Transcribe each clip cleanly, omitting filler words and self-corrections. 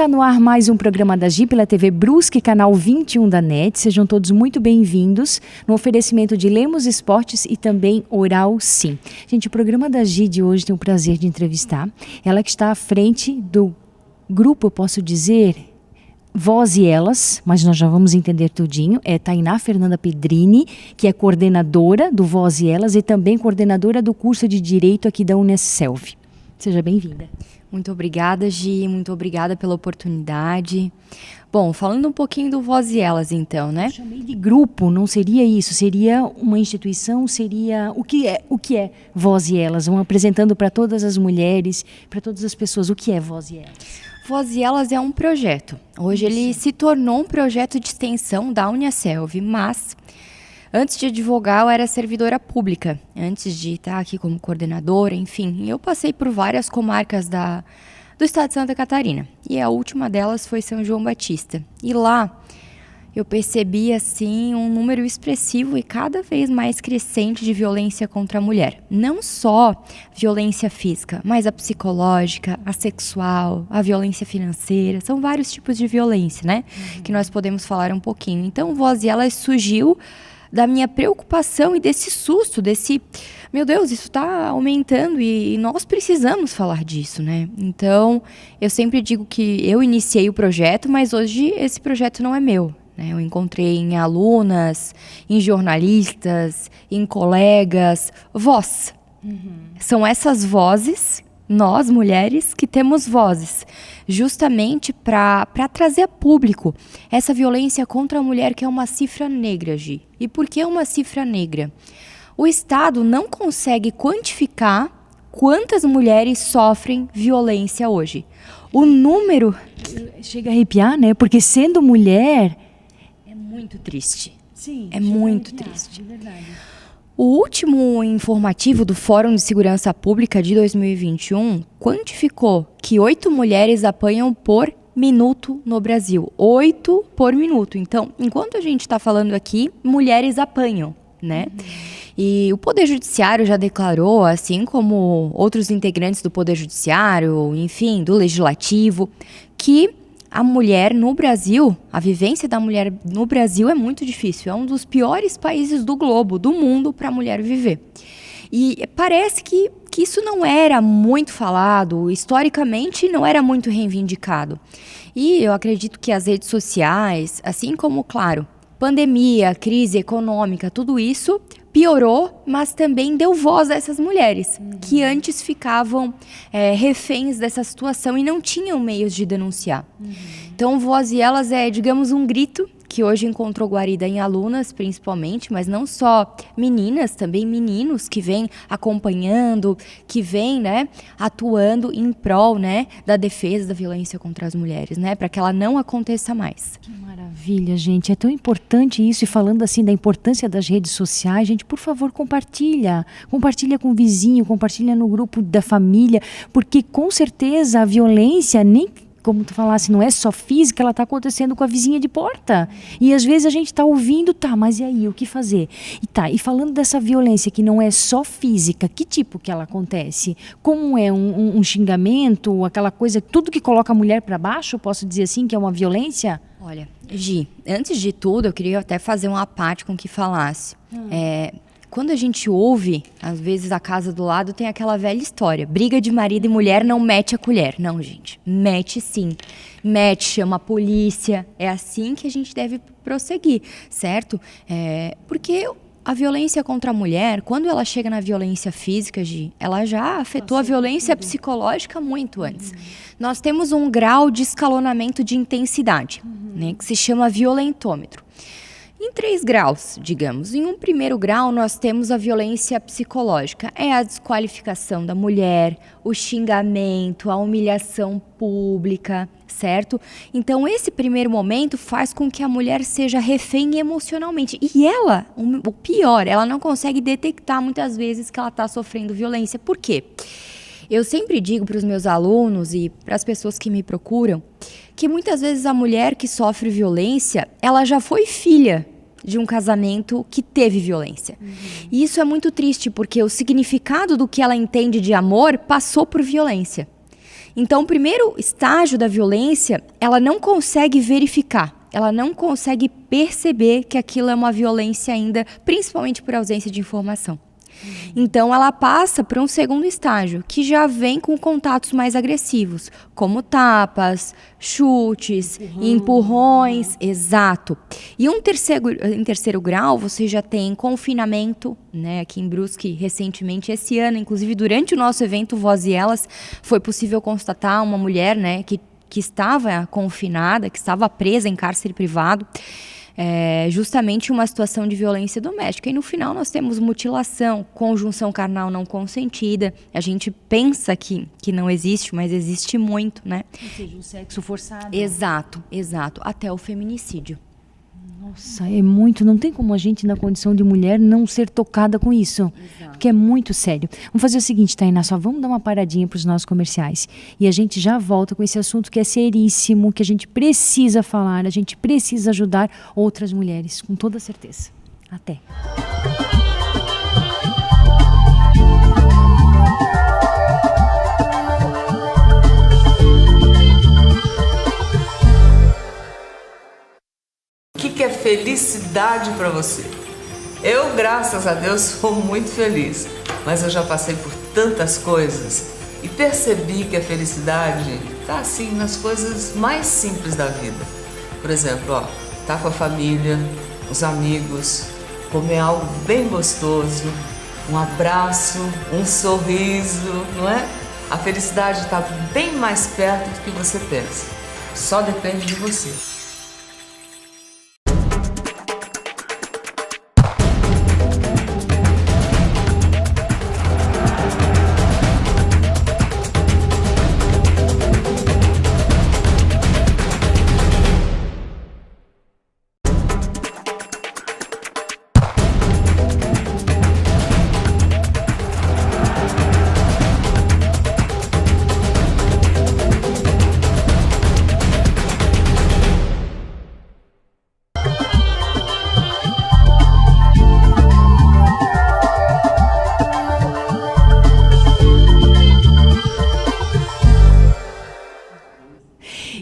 Está no ar mais um programa da Gi pela TV Brusque, canal 21 da NET. Sejam todos muito bem-vindos no oferecimento de Lemos Esportes e também Oral Sim. Gente, o programa da Gi de hoje tem o prazer de entrevistar ela que está à frente do grupo, eu posso dizer, Voz e Elas, mas nós já vamos entender tudinho. É Tainá Fernanda Pedrini, que é coordenadora do Voz e Elas e também coordenadora do curso de Direito aqui da Unicef. Seja bem-vinda. Muito obrigada, Gi, muito obrigada pela oportunidade. Bom, falando um pouquinho do Voz e Elas, então, né? Eu chamei de grupo, não seria isso? Seria uma instituição, seria... O que é Voz e Elas? Vão apresentando para todas as mulheres, para todas as pessoas, o que é Voz e Elas? Voz e Elas é um projeto. Hoje ele se tornou um projeto de extensão da Unicef, mas... Antes de advogar, eu era servidora pública. Antes de estar aqui como coordenadora, enfim. Eu passei por várias comarcas do estado de Santa Catarina. E a última delas foi São João Batista. E lá, eu percebi, assim, um número expressivo e cada vez mais crescente de violência contra a mulher. Não só violência física, mas a psicológica, a sexual, a violência financeira. São vários tipos de violência, né? Que nós podemos falar um pouquinho. Então, Voz e Elas surgiu da minha preocupação e desse susto, meu Deus, isso está aumentando e nós precisamos falar disso, né? Então, eu sempre digo que eu iniciei o projeto, mas hoje esse projeto não é meu, né? Eu encontrei em alunas, em jornalistas, em colegas, voz. São essas vozes, nós mulheres, que temos vozes, justamente para trazer a público essa violência contra a mulher, que é uma cifra negra, Gi. E por que uma cifra negra? O Estado não consegue quantificar quantas mulheres sofrem violência hoje. O número... Chega a arrepiar, né? Porque sendo mulher... É muito triste. Sim, é muito triste. É verdade. O último informativo do Fórum de Segurança Pública de 2021 quantificou que 8 mulheres apanham por minuto no Brasil. 8 por minuto. Então, enquanto a gente está falando aqui, mulheres apanham, né? E o Poder Judiciário já declarou, assim como outros integrantes do Poder Judiciário, enfim, do Legislativo, que a mulher no Brasil, a vivência da mulher no Brasil é muito difícil. É um dos piores países do globo, do mundo, para a mulher viver. E parece que isso não era muito falado, historicamente não era muito reivindicado. E eu acredito que as redes sociais, assim como, claro, pandemia, crise econômica, tudo isso piorou, mas também deu voz a essas mulheres que antes ficavam reféns dessa situação e não tinham meios de denunciar. Então, Voz e Elas é, digamos, um grito que hoje encontrou guarida em alunas, principalmente, mas não só meninas, também meninos que vêm acompanhando, que vêm, né, atuando em prol, né, da defesa da violência contra as mulheres, né, para que ela não aconteça mais. Que maravilha, gente. É tão importante isso. E falando assim da importância das redes sociais, gente, por favor, compartilha. Compartilha com o vizinho, compartilha no grupo da família, porque com certeza a violência nem... Como tu falasse, não é só física, ela está acontecendo com a vizinha de porta. E às vezes a gente está ouvindo, mas e aí, o que fazer? E falando dessa violência que não é só física, que tipo que ela acontece? Como é um xingamento, aquela coisa, tudo que coloca a mulher para baixo, posso dizer assim, que é uma violência? Olha, Gi, antes de tudo, eu queria até fazer uma parte com o que falasse. Quando a gente ouve, às vezes a casa do lado tem aquela velha história. Briga de marido e mulher não mete a colher. Não, gente. Mete sim. Mete, chama a polícia. É assim que a gente deve prosseguir, certo? Porque a violência contra a mulher, quando ela chega na violência física, Gi, ela já afetou a violência psicológica muito antes. Nós temos um grau de escalonamento de intensidade, né, que se chama violentômetro. Em 3 graus, digamos. Em um primeiro grau, nós temos a violência psicológica. É a desqualificação da mulher, o xingamento, a humilhação pública, certo? Então, esse primeiro momento faz com que a mulher seja refém emocionalmente. E ela, o pior, ela não consegue detectar muitas vezes que ela está sofrendo violência. Por quê? Eu sempre digo para os meus alunos e para as pessoas que me procuram que muitas vezes a mulher que sofre violência, ela já foi filha de um casamento que teve violência. E isso é muito triste, porque o significado do que ela entende de amor passou por violência. Então, o primeiro estágio da violência, ela não consegue verificar, ela não consegue perceber que aquilo é uma violência ainda, principalmente por ausência de informação. Então, ela passa para um segundo estágio, que já vem com contatos mais agressivos, como tapas, chutes, empurrões, exato. E em terceiro grau, você já tem confinamento, né? Aqui em Brusque, recentemente, esse ano, inclusive durante o nosso evento Voz e Elas, foi possível constatar uma mulher, né, que estava confinada, que estava presa em cárcere privado, justamente uma situação de violência doméstica. E no final nós temos mutilação, conjunção carnal não consentida. A gente pensa que não existe, mas existe muito, né? Ou seja, o sexo forçado. Exato, até o feminicídio. Nossa, é muito, não tem como a gente na condição de mulher não ser tocada com isso, porque é muito sério. Vamos fazer o seguinte, Tainá, só vamos dar uma paradinha para os nossos comerciais e a gente já volta com esse assunto que é seríssimo, que a gente precisa falar, a gente precisa ajudar outras mulheres, com toda certeza. Até. O que é felicidade para você? Eu, graças a Deus, sou muito feliz, mas eu já passei por tantas coisas e percebi que a felicidade está assim nas coisas mais simples da vida. Por exemplo, tá com a família, os amigos, comer algo bem gostoso, um abraço, um sorriso, não é? A felicidade está bem mais perto do que você pensa. Só depende de você.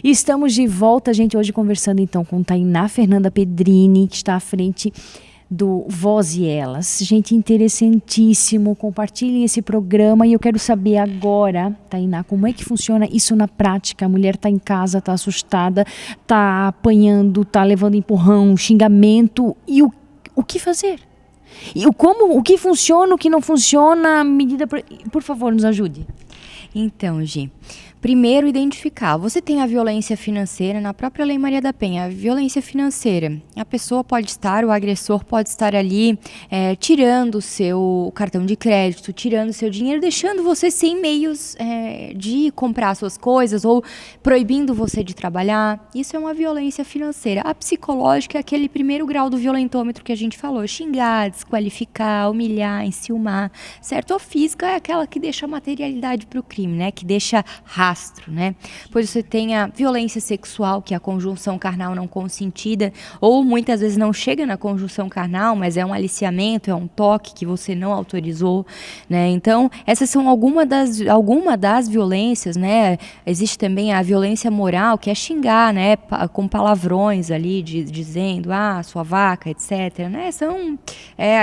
Estamos de volta, gente, hoje conversando então com Tainá Fernanda Pedrini, que está à frente do Voz e Elas. Gente, interessantíssimo, compartilhem esse programa e eu quero saber agora, Tainá, como é que funciona isso na prática? A mulher está em casa, está assustada, está apanhando, está levando empurrão, xingamento e o que fazer? E o que funciona, o que não funciona, medida... Por favor, nos ajude. Então, Gi, primeiro identificar. Você tem a violência financeira na própria Lei Maria da Penha. A violência financeira, a pessoa pode estar, o agressor pode estar ali tirando o seu cartão de crédito, tirando o seu dinheiro, deixando você sem meios de comprar suas coisas ou proibindo você de trabalhar. Isso é uma violência financeira. A psicológica é aquele primeiro grau do violentômetro que a gente falou. Xingar, desqualificar, humilhar, enciumar, certo? A física é aquela que deixa a materialidade para o crime, né? Que deixa rastro, né? Pois você tem a violência sexual, que é a conjunção carnal não consentida, ou muitas vezes não chega na conjunção carnal, mas é um aliciamento, é um toque que você não autorizou, né? Então, essas são alguma das violências, né? Existe também a violência moral, que é xingar, né? Com palavrões ali, dizendo, sua vaca, etc, né? São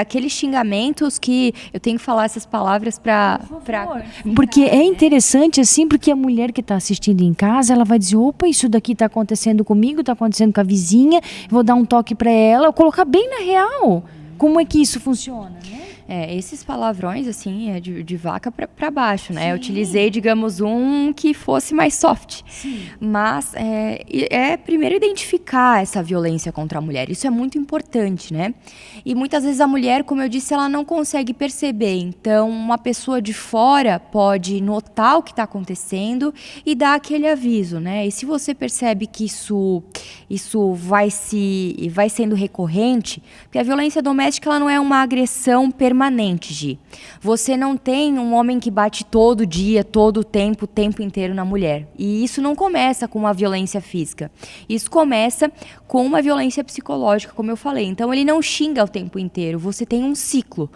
aqueles xingamentos que eu tenho que falar essas palavras para porque é interessante assim, porque a mulher que está assistindo em casa, ela vai dizer, opa, isso daqui está acontecendo comigo, está acontecendo com a vizinha, vou dar um toque para ela, colocar bem na real. Como é que isso funciona, né? Esses palavrões, assim, de vaca para baixo, né? Sim. Eu utilizei, digamos, um que fosse mais soft. Sim. Mas primeiro identificar essa violência contra a mulher. Isso é muito importante, né? E muitas vezes a mulher, como eu disse, ela não consegue perceber. Então, uma pessoa de fora pode notar o que está acontecendo e dar aquele aviso, né? E se você percebe que isso vai sendo recorrente, porque a violência doméstica ela não é uma agressão permanente, Gi. Você não tem um homem que bate todo dia, todo o tempo inteiro na mulher. E isso não começa com uma violência física. Isso começa com uma violência psicológica, como eu falei. Então, ele não xinga o tempo inteiro. Você tem um ciclo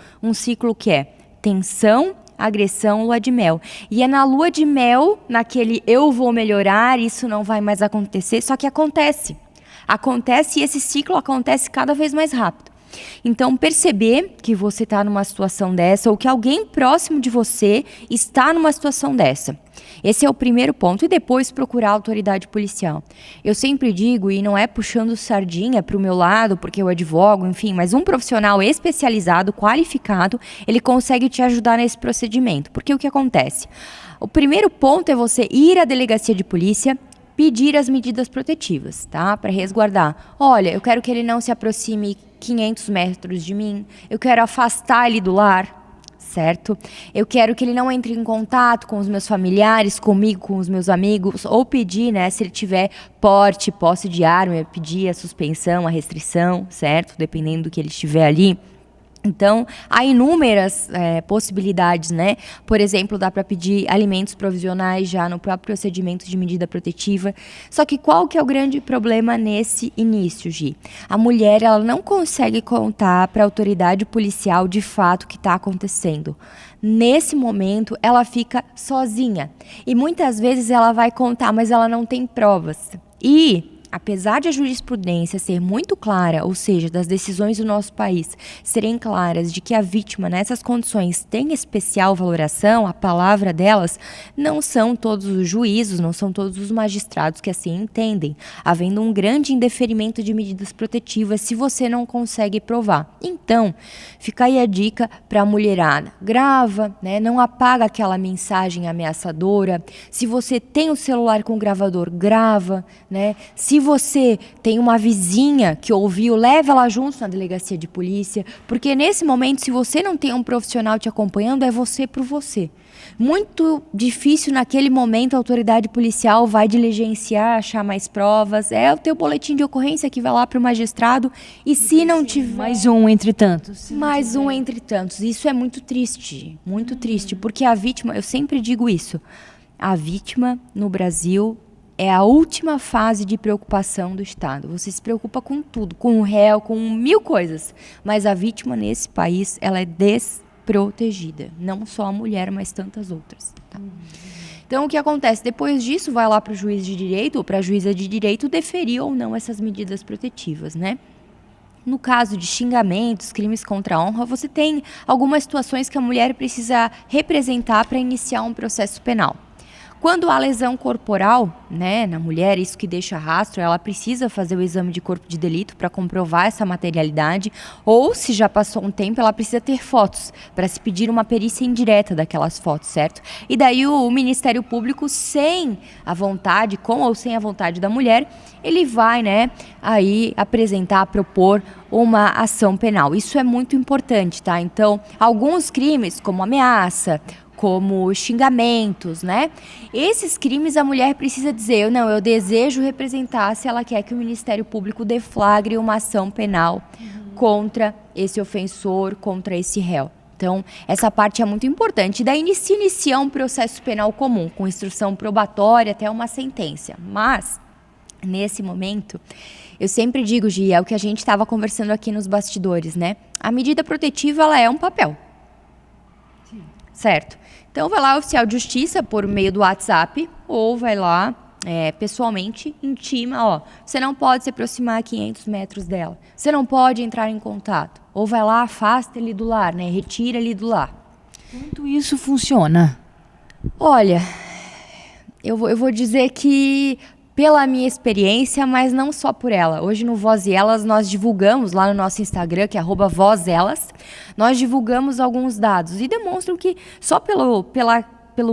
que é tensão agressão, lua de mel. E é na lua de mel, naquele eu vou melhorar, isso não vai mais acontecer, só que acontece. Acontece e esse ciclo acontece cada vez mais rápido. Então, perceber que você está numa situação dessa ou que alguém próximo de você está numa situação dessa. Esse é o primeiro ponto. E depois procurar a autoridade policial. Eu sempre digo, e não é puxando sardinha para o meu lado, porque eu advogo, enfim, mas um profissional especializado, qualificado, ele consegue te ajudar nesse procedimento. Porque o que acontece? O primeiro ponto é você ir à delegacia de polícia, pedir as medidas protetivas, tá? Para resguardar. Olha, eu quero que ele não se aproxime 500 metros de mim. Eu quero afastar ele do lar, certo? Eu quero que ele não entre em contato com os meus familiares, comigo, com os meus amigos. Ou pedir, né? Se ele tiver porte, posse de arma, pedir a suspensão, a restrição, certo? Dependendo do que ele estiver ali. Então, há inúmeras possibilidades, né? Por exemplo, dá para pedir alimentos provisionais já no próprio procedimento de medida protetiva. Só que qual que é o grande problema nesse início, Gi? A mulher, ela não consegue contar para a autoridade policial de fato o que está acontecendo. Nesse momento, ela fica sozinha. E muitas vezes ela vai contar, mas ela não tem provas. E apesar de a jurisprudência ser muito clara, ou seja, das decisões do nosso país serem claras de que a vítima nessas condições tem especial valoração, a palavra delas, não são todos os juízos, não são todos os magistrados que assim entendem, havendo um grande indeferimento de medidas protetivas se você não consegue provar. Então, fica aí a dica para a mulherada. Grava, né? Não apaga aquela mensagem ameaçadora. Se você tem o celular com gravador, grava, né? Se você tem uma vizinha que ouviu, leva ela junto na delegacia de polícia, porque nesse momento, se você não tem um profissional te acompanhando, é você por você. Muito difícil naquele momento a autoridade policial vai diligenciar, achar mais provas, é o teu boletim de ocorrência que vai lá para o magistrado e se não tiver... Mais um entre tantos. Mais um entre tantos. Isso é muito triste, porque a vítima, eu sempre digo isso, a vítima no Brasil é a última fase de preocupação do Estado. Você se preocupa com tudo, com o réu, com 1000 coisas. Mas a vítima nesse país, ela é desprotegida. Não só a mulher, mas tantas outras. Tá? Então, o que acontece? Depois disso, vai lá para o juiz de direito ou para a juíza de direito deferir ou não essas medidas protetivas, né? No caso de xingamentos, crimes contra a honra, você tem algumas situações que a mulher precisa representar para iniciar um processo penal. Quando há lesão corporal, né, na mulher, isso que deixa rastro, ela precisa fazer o exame de corpo de delito para comprovar essa materialidade, ou se já passou um tempo, ela precisa ter fotos para se pedir uma perícia indireta daquelas fotos, certo? E daí o Ministério Público, sem a vontade, com ou sem a vontade da mulher, ele vai, né, aí apresentar, propor uma ação penal. Isso é muito importante, tá? Então, alguns crimes, como ameaça, como xingamentos, né? Esses crimes a mulher precisa dizer, não, eu desejo representar se ela quer que o Ministério Público deflagre uma ação penal contra esse ofensor, contra esse réu. Então, essa parte é muito importante. Daí se inicia um processo penal comum, com instrução probatória até uma sentença. Mas, nesse momento, eu sempre digo, Gi, é o que a gente estava conversando aqui nos bastidores, né? A medida protetiva, ela é um papel. Certo? Então, vai lá o oficial de justiça por meio do WhatsApp ou vai lá pessoalmente, intima, ó, você não pode se aproximar a 500 metros dela, você não pode entrar em contato. Ou vai lá, afasta ele do lar, né? Retira ele do lar. Quanto isso funciona? Olha, eu vou dizer que pela minha experiência, mas não só por ela. Hoje no Voz e Elas nós divulgamos lá no nosso Instagram, que é @vozelas, nós divulgamos alguns dados e demonstram que só pelo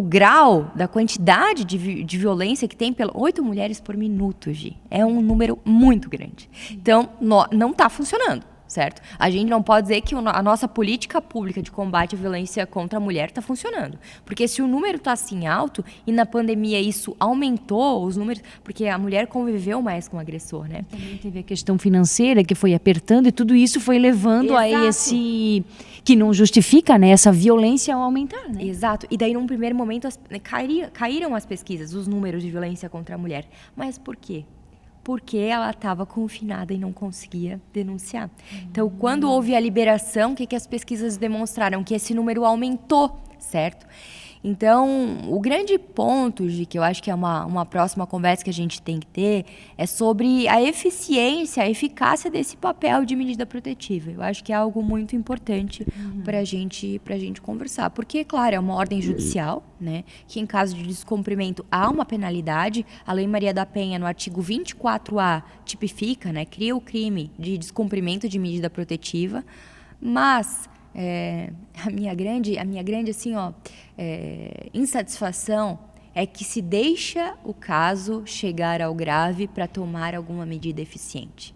grau da quantidade de violência que tem, 8 mulheres por minuto, Gi, é um número muito grande. Então, não está funcionando. Certo? A gente não pode dizer que a nossa política pública de combate à violência contra a mulher está funcionando. Porque se o número está assim alto e na pandemia isso aumentou os números, porque a mulher conviveu mais com o agressor, né? Também teve a questão financeira que foi apertando e tudo isso foi levando a esse... que não justifica, né, essa violência ao aumentar, né? Exato. E daí, num primeiro momento, caíram as pesquisas, os números de violência contra a mulher. Mas por quê? Porque ela estava confinada e não conseguia denunciar. Então, quando houve a liberação, o que as pesquisas demonstraram? Que esse número aumentou certo? Então, o grande ponto, Gi, que eu acho que é uma próxima conversa que a gente tem que ter, é sobre a eficiência, a eficácia desse papel de medida protetiva. Eu acho que é algo muito importante para a gente conversar. Porque, claro, é uma ordem judicial, né, que em caso de descumprimento há uma penalidade. A Lei Maria da Penha, no artigo 24A, tipifica, né, cria o crime de descumprimento de medida protetiva, mas... a minha grande assim, insatisfação é que se deixa o caso chegar ao grave para tomar alguma medida eficiente.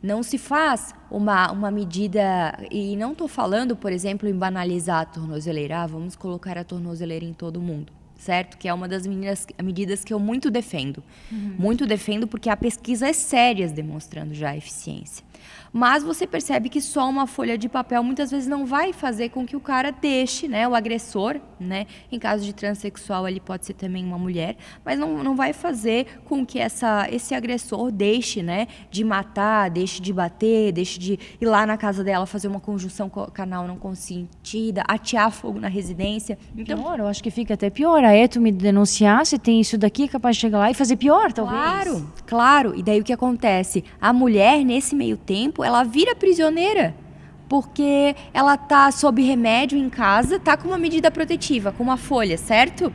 Não se faz uma medida, e não estou falando, por exemplo, em banalizar a tornozeleira, vamos colocar a tornozeleira em todo mundo, certo? Que é uma das medidas que eu muito defendo. Muito defendo porque há pesquisas sérias demonstrando já a eficiência. Mas você percebe que só uma folha de papel muitas vezes não vai fazer com que o cara deixe, né, o agressor, né, em caso de transexual ele pode ser também uma mulher, mas não vai fazer com que esse agressor deixe, né, de matar, deixe de bater, deixe de ir lá na casa dela fazer uma conjunção carnal não consentida, atear fogo na residência. Então, pior, eu acho que fica até pior. A tu me denunciar, se tem isso daqui, é capaz de chegar lá e fazer pior, talvez. Claro. E daí o que acontece? A mulher, nesse meio tempo, ela vira prisioneira, porque ela tá sob remédio em casa, tá com uma medida protetiva, com uma folha, certo?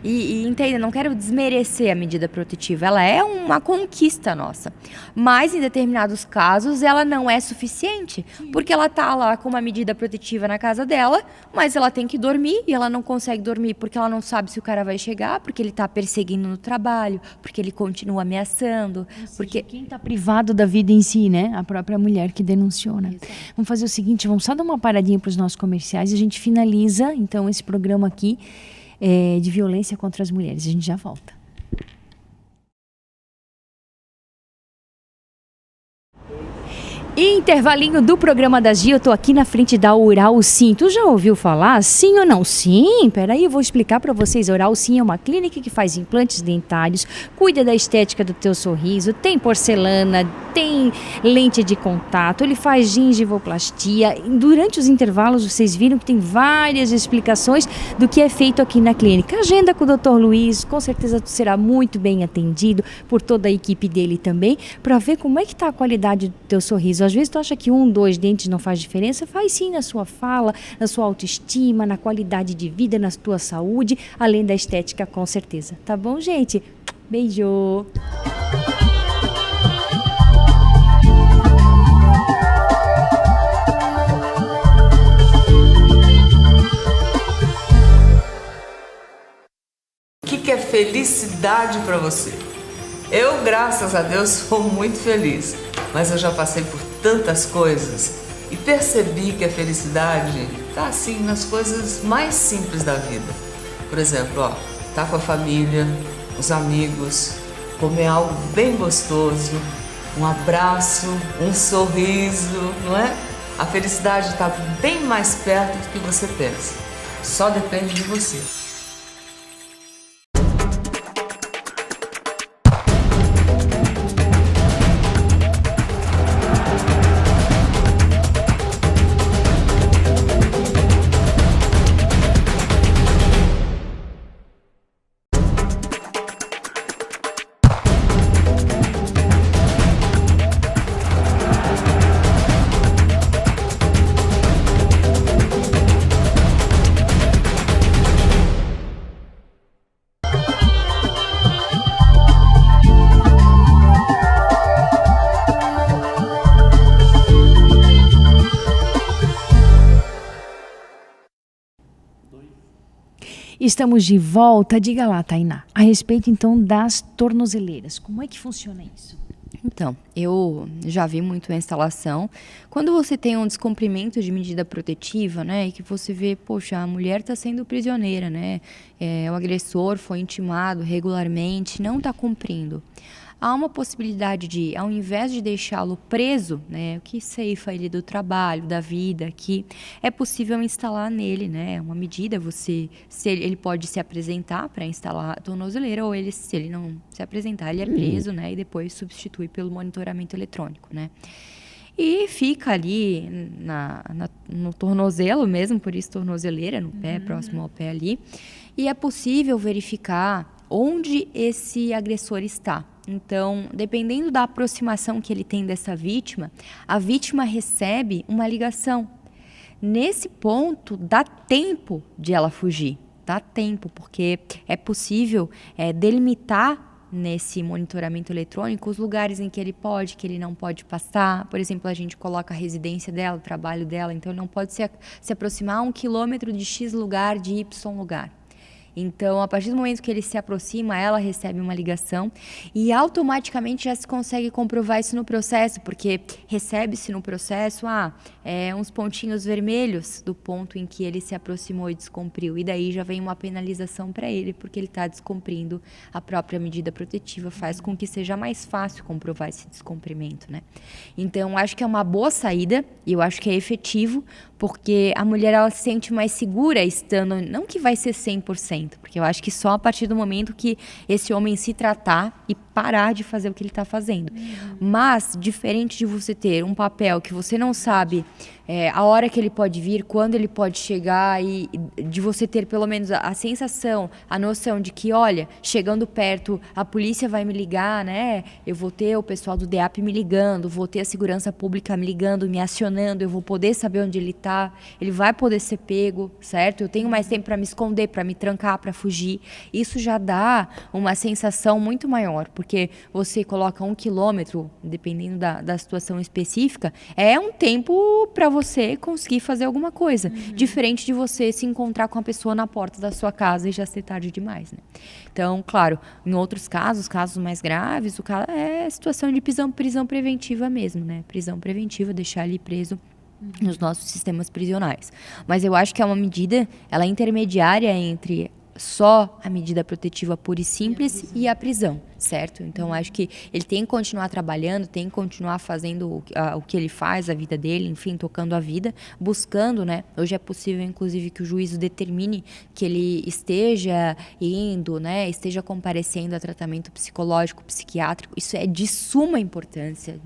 E entenda, não quero desmerecer a medida protetiva, ela é uma conquista nossa. Mas, em determinados casos, ela não é suficiente, porque ela tá lá com uma medida protetiva na casa dela, mas ela tem que dormir, e ela não consegue dormir porque ela não sabe se o cara vai chegar, porque ele tá perseguindo no trabalho, porque ele continua ameaçando. Porque quem tá privado da vida em si, né? A própria mulher que denunciou, né? Vamos fazer o seguinte, vamos só dar uma paradinha para os nossos comerciais e a gente finaliza, então, esse programa aqui, de violência contra as mulheres. A gente já volta. Intervalinho do programa da Gia, eu tô aqui na frente da Oral Sim. Tu já ouviu falar? Sim ou não? Sim? Peraí, eu vou explicar pra vocês. Oral Sim é uma clínica que faz implantes dentários, cuida da estética do teu sorriso, tem porcelana, tem lente de contato, ele faz gengivoplastia. Durante os intervalos vocês viram que tem várias explicações do que é feito aqui na clínica. Agenda com o Dr. Luiz, com certeza tu será muito bem atendido por toda a equipe dele também, pra ver como é que tá a qualidade do teu sorriso. Às vezes tu acha que 1, 2 dentes não faz diferença, faz sim na sua fala, na sua autoestima, na qualidade de vida, na tua saúde, além da estética, com certeza. Tá bom, gente? Beijo! O que é felicidade para você? Eu, graças a Deus, sou muito feliz, mas eu já passei por tantas coisas e percebi que a felicidade tá assim nas coisas mais simples da vida. Por exemplo, tá com a família, os amigos, comer algo bem gostoso, um abraço, um sorriso, não é? A felicidade está bem mais perto do que você pensa. Só depende de você. Estamos de volta. Diga lá, Tainá, a respeito então das tornozeleiras. Como é que funciona isso? Então, eu já vi muito a instalação. Quando você tem um descumprimento de medida protetiva, né, e que você vê, poxa, a mulher está sendo prisioneira, né, o agressor foi intimado regularmente, não está cumprindo. Há uma possibilidade de, ao invés de deixá-lo preso, né, o que ceifa ele do trabalho, da vida, que é possível instalar nele, né, uma medida, ele pode se apresentar para instalar a tornozeleira, ou se ele não se apresentar, ele é preso, né, e depois substitui pelo monitoramento eletrônico, né. e fica ali no tornozelo mesmo, por isso tornozeleira, no pé, próximo ao pé ali. E é possível verificar onde esse agressor está. Então, dependendo da aproximação que ele tem dessa vítima, a vítima recebe uma ligação. Nesse ponto, dá tempo de ela fugir. Dá tempo, porque é possível delimitar nesse monitoramento eletrônico os lugares em que ele pode, que ele não pode passar. Por exemplo, a gente coloca a residência dela, o trabalho dela, então ele não pode se aproximar a 1 quilômetro de X lugar, de Y lugar. Então, a partir do momento que ele se aproxima, ela recebe uma ligação e automaticamente já se consegue comprovar isso no processo, porque recebe-se no processo uns pontinhos vermelhos do ponto em que ele se aproximou e descumpriu. E daí já vem uma penalização para ele, porque ele está descumprindo a própria medida protetiva, faz com que seja mais fácil comprovar esse descumprimento, né? Então, acho que é uma boa saída e eu acho que é efetivo, porque a mulher ela se sente mais segura estando, não que vai ser 100%, porque eu acho que só a partir do momento que esse homem se tratar e parar de fazer o que ele está fazendo. Mas, diferente de você ter um papel que você não sabe a hora que ele pode vir, quando ele pode chegar, e de você ter pelo menos a sensação, a noção de que, olha, chegando perto, a polícia vai me ligar, né? Eu vou ter o pessoal do DEAP me ligando, vou ter a segurança pública me ligando, me acionando, eu vou poder saber onde ele está, ele vai poder ser pego, certo? Eu tenho mais tempo para me esconder, para me trancar, para fugir. Isso já dá uma sensação muito maior, porque você coloca 1 quilômetro, dependendo da situação específica, é um tempo para você conseguir fazer alguma coisa. Diferente de você se encontrar com a pessoa na porta da sua casa e já ser tarde demais, né? Então, claro, em outros casos mais graves, o cara é situação de prisão preventiva mesmo, né? Prisão preventiva, deixar ele preso nos nossos sistemas prisionais. Mas eu acho que é uma medida, ela é intermediária entre só a medida protetiva pura e simples e a prisão, certo? Então, acho que ele tem que continuar trabalhando, tem que continuar fazendo o que ele faz, a vida dele, enfim, tocando a vida, buscando, né? Hoje é possível, inclusive, que o juízo determine que ele esteja indo, né? Esteja comparecendo a tratamento psicológico, psiquiátrico. Isso é de suma importância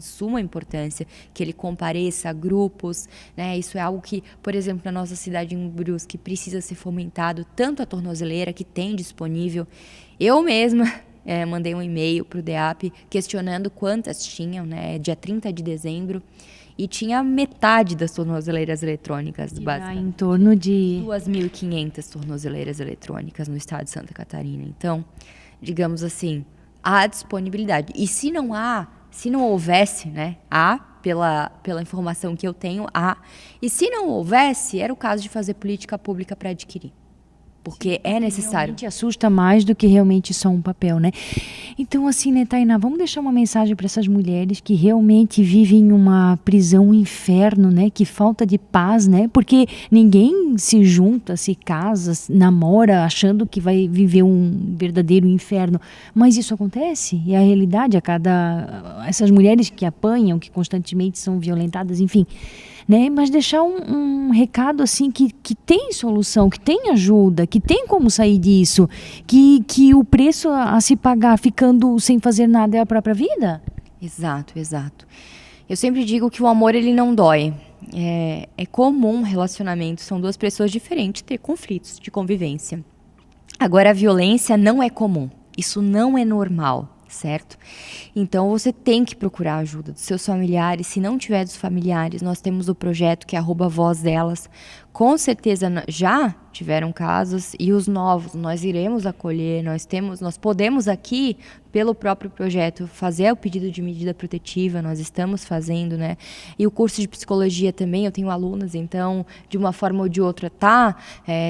que ele compareça a grupos, né? Isso é algo que, por exemplo, na nossa cidade em Brusque, precisa ser fomentado, tanto a tornozeleira que tem disponível. Eu mesma mandei um e-mail para o DEAP questionando quantas tinham, né? Dia 30 de dezembro. E tinha metade das tornozeleiras eletrônicas, basicamente. Em torno de 2.500 tornozeleiras eletrônicas no estado de Santa Catarina. Então, digamos assim, há disponibilidade. E se não houvesse, né? Pela informação que eu tenho, há. E se não houvesse, era o caso de fazer política pública para adquirir. Porque é necessário. Realmente assusta mais do que realmente só um papel, né? Então, assim, né, Tainá, vamos deixar uma mensagem para essas mulheres que realmente vivem uma prisão, um inferno, né? Que falta de paz, né? Porque ninguém se junta, se casa, namora, achando que vai viver um verdadeiro inferno. Mas isso acontece, e a realidade, essas mulheres que apanham, que constantemente são violentadas, enfim, né? Mas deixar um recado assim que tem solução, que tem ajuda, que tem como sair disso, que o preço a se pagar ficando sem fazer nada é a própria vida. Exato. Eu sempre digo que o amor ele não dói. É comum relacionamento, são duas pessoas diferentes ter conflitos de convivência. Agora, a violência não é comum, isso não é normal. Certo? Então, você tem que procurar a ajuda dos seus familiares. Se não tiver dos familiares, nós temos o projeto que é @vozdelas. Com certeza já tiveram casos e os novos nós iremos acolher. Nós podemos aqui, pelo próprio projeto, fazer o pedido de medida protetiva. Nós estamos fazendo, né? E o curso de psicologia também, eu tenho alunas, então, de uma forma ou de outra,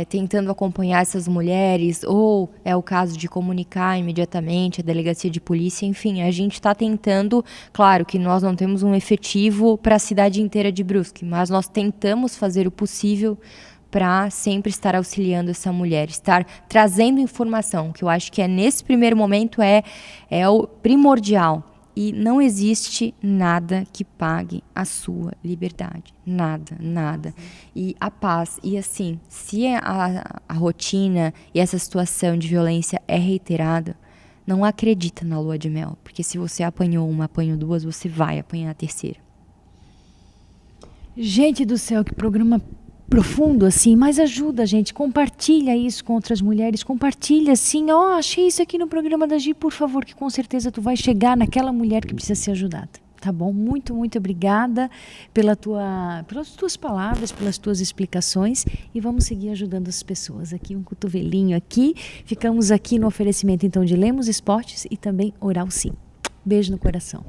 tentando acompanhar essas mulheres, ou é o caso de comunicar imediatamente a delegacia de polícia, enfim, a gente está tentando, claro que nós não temos um efetivo para a cidade inteira de Brusque, mas nós tentamos fazer o possível para sempre estar auxiliando essa mulher, estar trazendo informação, que eu acho que nesse primeiro momento é o primordial. E não existe nada que pague a sua liberdade. Nada. E a paz. E assim, se a rotina e essa situação de violência é reiterada, não acredita na lua de mel. Porque se você apanhou uma, apanhou duas, você vai apanhar a terceira. Gente do céu, que programa profundo assim, mas ajuda, gente, compartilha isso com outras mulheres, compartilha assim, achei isso aqui no programa da Gi, por favor, que com certeza tu vai chegar naquela mulher que precisa ser ajudada, tá bom? Muito, muito obrigada pelas tuas palavras, pelas tuas explicações, e vamos seguir ajudando as pessoas aqui, um cotovelinho aqui, ficamos aqui no oferecimento então de Lemos Esportes e também Oral Sim. Beijo no coração.